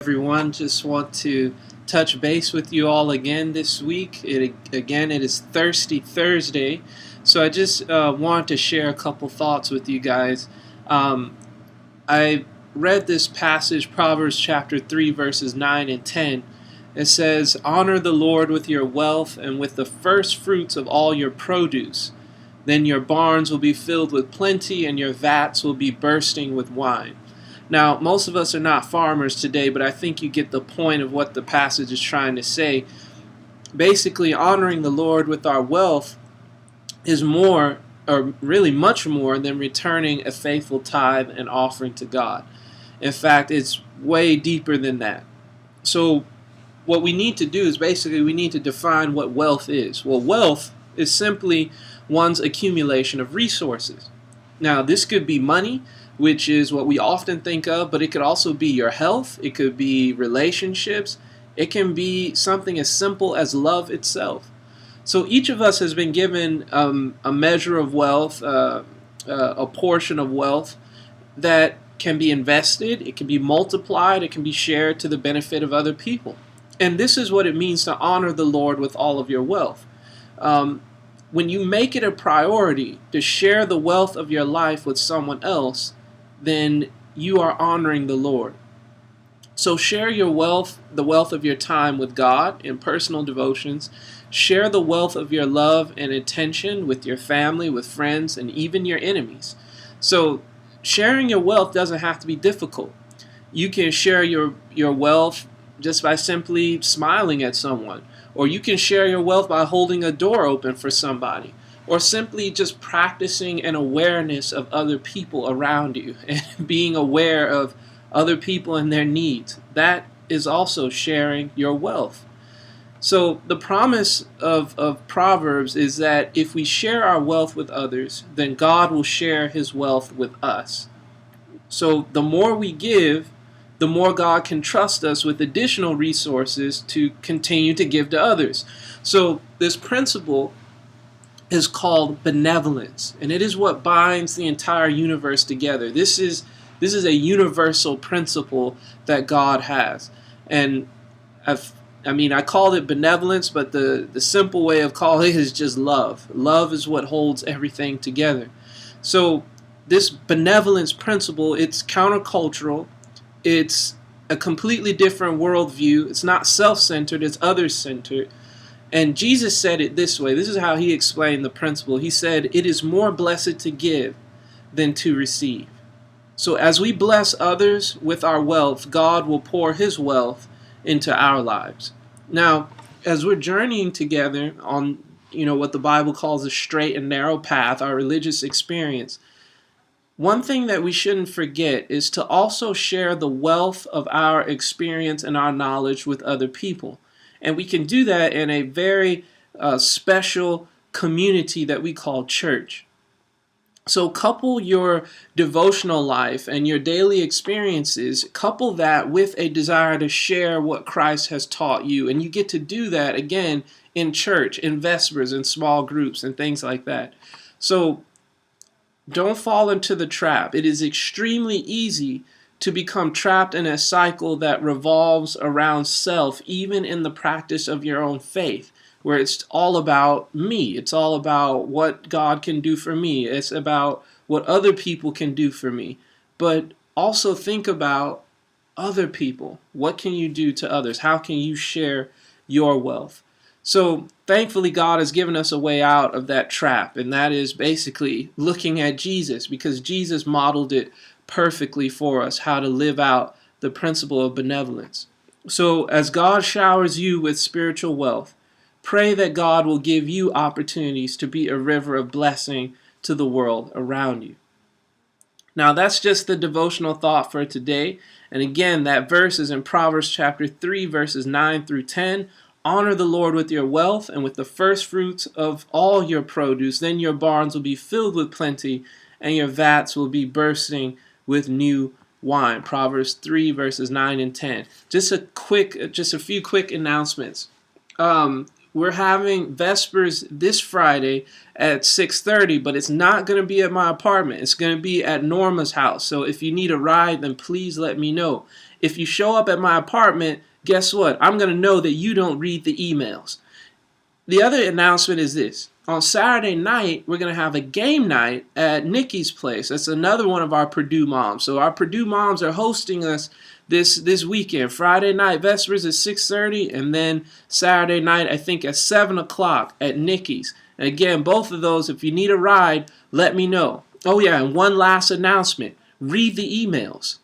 Everyone. Just want to touch base with you all again this week. It is Thirsty Thursday, so I just want to share a couple thoughts with you guys. I read this passage, Proverbs chapter 3, verses 9 and 10. It says, "Honor the Lord with your wealth and with the first fruits of all your produce. Then your barns will be filled with plenty, and your vats will be bursting with wine." Now, most of us are not farmers today, but I think you get the point of what the passage is trying to say. Basically, honoring the Lord with our wealth is more, or really much more, than returning a faithful tithe and offering to God. In fact, it's way deeper than that. So, what we need to do is basically we need to define what wealth is. Well, wealth is simply one's accumulation of resources. Now, this could be money, which is what we often think of, but it could also be your health, it could be relationships, it can be something as simple as love itself. So each of us has been given a measure of wealth, a portion of wealth that can be invested, it can be multiplied, it can be shared to the benefit of other people. And this is what it means to honor the Lord with all of your wealth. When you make it a priority to share the wealth of your life with someone else, then you are honoring the Lord. So share your wealth, the wealth of your time with God in personal devotions. Share the wealth of your love and attention with your family, with friends, and even your enemies. So sharing your wealth doesn't have to be difficult. You can share your wealth just by simply smiling at someone. Or you can share your wealth by holding a door open for somebody. Or simply just practicing an awareness of other people around you and being aware of other people and their needs. That is also sharing your wealth. So the promise of Proverbs is that if we share our wealth with others, then God will share his wealth with us. So the more we give, the more God can trust us with additional resources to continue to give to others. So this principle is called benevolence, and it is what binds the entire universe together. This is a universal principle that God has. And I called it benevolence, but the simple way of calling it is just love. Love is what holds everything together. So this benevolence principle, it's countercultural. It's a completely different worldview. It's not self-centered, it's others-centered. And Jesus said it this way. This is how he explained the principle. He said, "It is more blessed to give than to receive." So as we bless others with our wealth, God will pour his wealth into our lives. Now, as we're journeying together on, what the Bible calls a straight and narrow path, our religious experience, one thing that we shouldn't forget is to also share the wealth of our experience and our knowledge with other people. And we can do that in a very special community that we call church. So couple your devotional life and your daily experiences, couple that with a desire to share what Christ has taught you. And you get to do that, again, in church, in Vespers, in small groups, and things like that. So don't fall into the trap. It is extremely easy to become trapped in a cycle that revolves around self, even in the practice of your own faith, where it's all about me. It's all about what God can do for me. It's about what other people can do for me. But also think about other people. What can you do to others? How can you share your wealth? So thankfully, God has given us a way out of that trap, and that is basically looking at Jesus, because Jesus modeled it perfectly for us, how to live out the principle of benevolence. So as God showers you with spiritual wealth, pray that God will give you opportunities to be a river of blessing to the world around you. Now that's just the devotional thought for today. And again, that verse is in Proverbs chapter 3, verses 9 through 10. Honor the Lord with your wealth and with the first fruits of all your produce. Then your barns will be filled with plenty, and your vats will be bursting with new wine. Proverbs 3, verses 9 and 10. Just a few quick announcements. We're having Vespers this Friday at 6:30, but it's not going to be at my apartment. It's going to be at Norma's house. So if you need a ride, then please let me know. if you show up at my apartment, guess what? I'm going to know that you don't read the emails. The other announcement is this. On Saturday night, we're going to have a game night at Nikki's place. That's another one of our Purdue moms. So our Purdue moms are hosting us this weekend. Friday night, Vespers at 6:30, and then Saturday night, I think at 7 o'clock at Nikki's. And again, both of those, if you need a ride, let me know. Oh yeah, and one last announcement. Read the emails.